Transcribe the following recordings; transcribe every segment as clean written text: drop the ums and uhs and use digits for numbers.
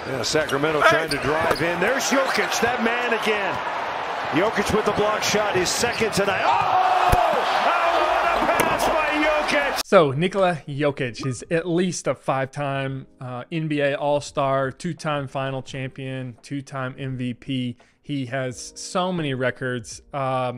Yeah, Sacramento trying to drive in. There's Jokic, that man again. Jokic with the block shot, his second tonight. Oh, what a pass by Jokic. So Nikola Jokic is at least a 5-time NBA All-Star, 2-time final champion, 2-time MVP. He has so many records.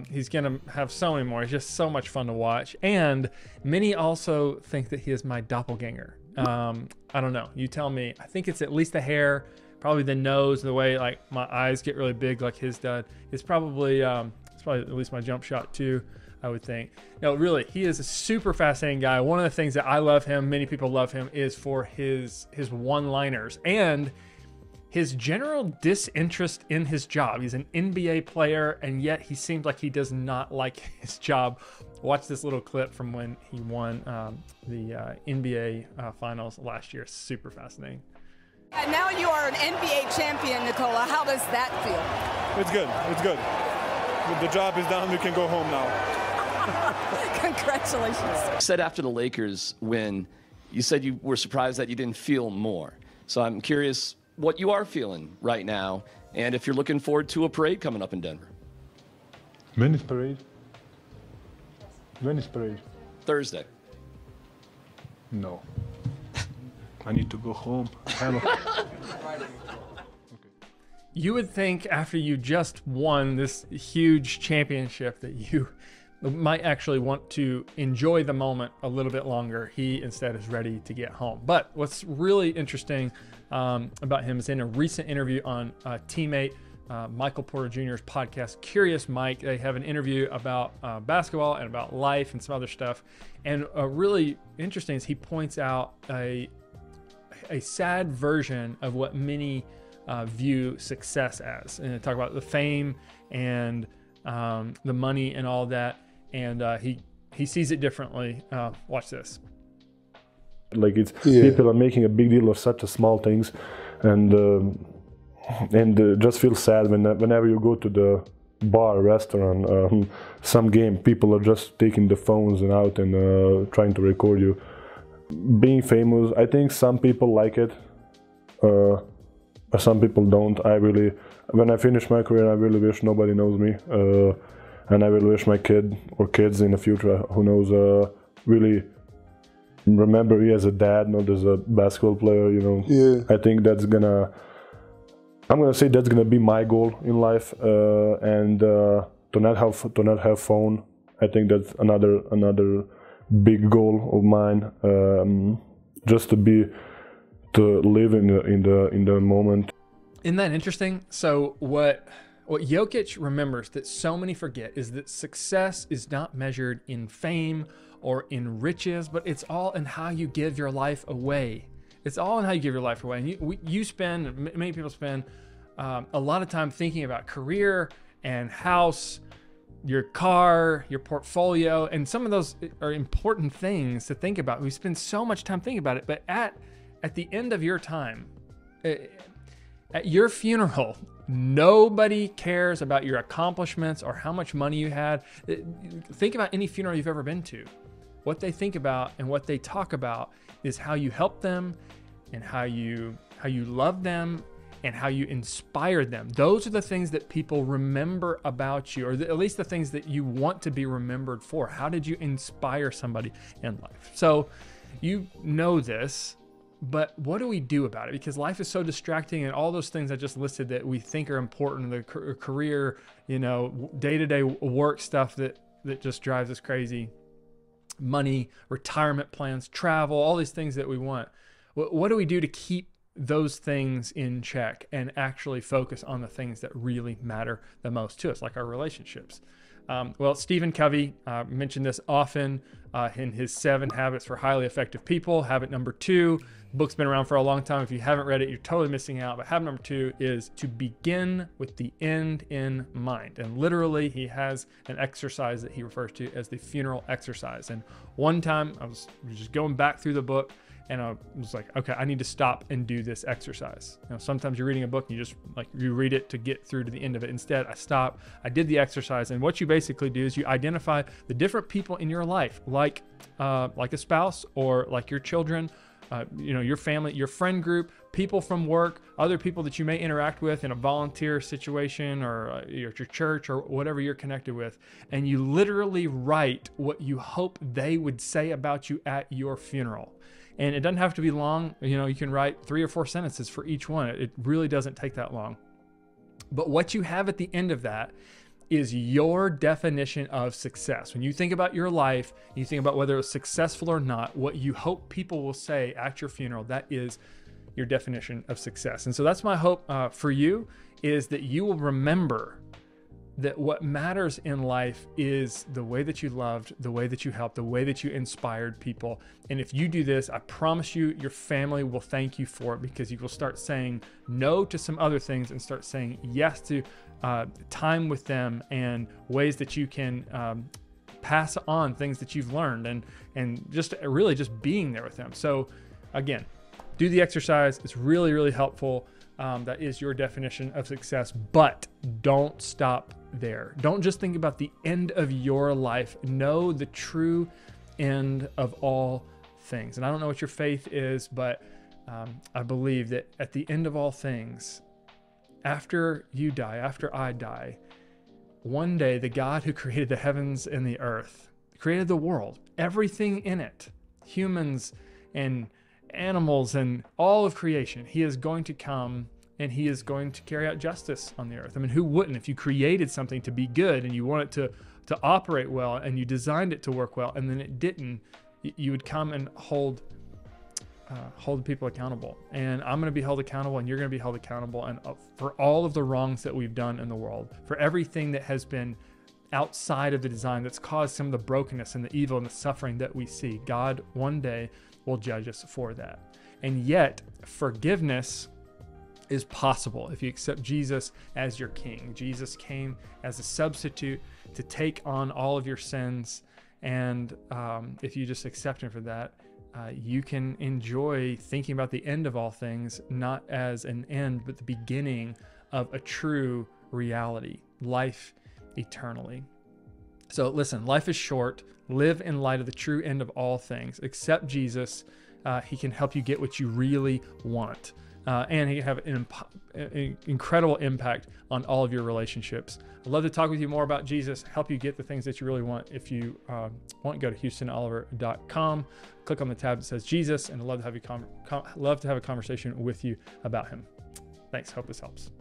He's going to have so many more. It's just so much fun to watch. And many also think that he is my doppelganger. I don't know. You tell me. I think it's at least the hair, probably the nose, the way like my eyes get really big like his did. It's probably at least my jump shot too, I would think. No, really, he is a super fascinating guy. One of the things that I love him, many people love him, is for his one-liners and his general disinterest in his job. He's an NBA player, and yet he seems like he does not like his job. Watch this little clip from when he won the NBA Finals last year. Super fascinating. And now you are an NBA champion, Nikola. How does that feel? It's good. It's good. The job is done. We can go home now. Congratulations. You said after the Lakers win, you said you were surprised that you didn't feel more. So I'm curious what you are feeling right now, and if you're looking forward to a parade coming up in Denver. When is parade? When is parade? Thursday. No. I need to go home. You would think after you just won this huge championship that you might actually want to enjoy the moment a little bit longer. He instead is ready to get home. But what's really interesting about him is in a recent interview on teammate Michael Porter Jr.'s podcast, Curious Mike. They have an interview about basketball and about life and some other stuff. And really interesting is he points out a sad version of what many view success as. And they talk about the fame and the money and all that. And he sees it differently. Watch this. Like people are making a big deal of such a small things, and just feel sad whenever you go to the bar, restaurant, some game, people are just taking the phones and out and trying to record you. Being famous, I think some people like it, some people don't. When I finish my career, I really wish nobody knows me, and I really wish my kid or kids in the future, who knows, really remember me as a dad, not as a basketball player. You know, I think I'm gonna say that's gonna be my goal in life, and to not have phone. I think that's another big goal of mine. Just to live in the moment. Isn't that interesting? So what Jokic remembers that so many forget is that success is not measured in fame or in riches, but it's all in how you give your life away. It's all in how you give your life away. And many people spend a lot of time thinking about career and house, your car, your portfolio, and some of those are important things to think about. We spend so much time thinking about it, but at the end of your time, at your funeral, nobody cares about your accomplishments or how much money you had. Think about any funeral you've ever been to. What they think about and what they talk about is how you help them and how you love them and how you inspired them. Those are the things that people remember about you, or at least the things that you want to be remembered for. How did you inspire somebody in life? So you know this, but what do we do about it? Because life is so distracting, and all those things I just listed that we think are important, the career, day-to-day work stuff that just drives us crazy, money, retirement plans, travel, all these things that we want. What do we do to keep those things in check and actually focus on the things that really matter the most to us, like our relationships? Well, Stephen Covey mentioned this often in his 7 Habits for Highly Effective People. Habit number 2, book's been around for a long time. If you haven't read it, you're totally missing out. But habit number 2 is to begin with the end in mind. And literally, he has an exercise that he refers to as the funeral exercise. And one time I was just going back through the book, and I was like, okay, I need to stop and do this exercise. Sometimes you're reading a book and you read it to get through to the end of it. Instead, I stopped, I did the exercise. And what you basically do is you identify the different people in your life, like a spouse or like your children, your family, your friend group, people from work, other people that you may interact with in a volunteer situation or at your church or whatever you're connected with, and you literally write what you hope they would say about you at your funeral. And it doesn't have to be long. You can write 3 or 4 sentences for each one. It really doesn't take that long. But what you have at the end of that is your definition of success. When you think about your life, you think about whether it was successful or not, what you hope people will say at your funeral, that is your definition of success. And so that's my hope for you, is that you will remember that what matters in life is the way that you loved, the way that you helped, the way that you inspired people. And if you do this, I promise you, your family will thank you for it, because you will start saying no to some other things and start saying yes to time with them and ways that you can pass on things that you've learned, and just really just being there with them. So again, do the exercise. It's really, really helpful. That is your definition of success, but don't stop there. Don't just think about the end of your life. Know the true end of all things. And I don't know what your faith is, but I believe that at the end of all things, after you die, after I die, one day the God who created the heavens and the earth, created the world, everything in it, humans and animals and all of creation, he is going to come and he is going to carry out justice on the earth. I mean, who wouldn't? If you created something to be good and you want it to operate well and you designed it to work well and then it didn't, you would come and hold people accountable. And I'm going to be held accountable, and you're going to be held accountable, and for all of the wrongs that we've done in the world, for everything that has been outside of the design that's caused some of the brokenness and the evil and the suffering that we see. God one day will judge us for that. And yet forgiveness is possible if you accept Jesus as your king. Jesus came as a substitute to take on all of your sins. And if you just accept him for that, you can enjoy thinking about the end of all things, not as an end, but the beginning of a true reality, life eternally. So listen, life is short. Live in light of the true end of all things. Accept Jesus. He can help you get what you really want. And he can have an incredible impact on all of your relationships. I'd love to talk with you more about Jesus, help you get the things that you really want. If you want, go to HustonOliver.com, click on the tab that says Jesus, and I'd love to have a conversation with you about him. Thanks. Hope this helps.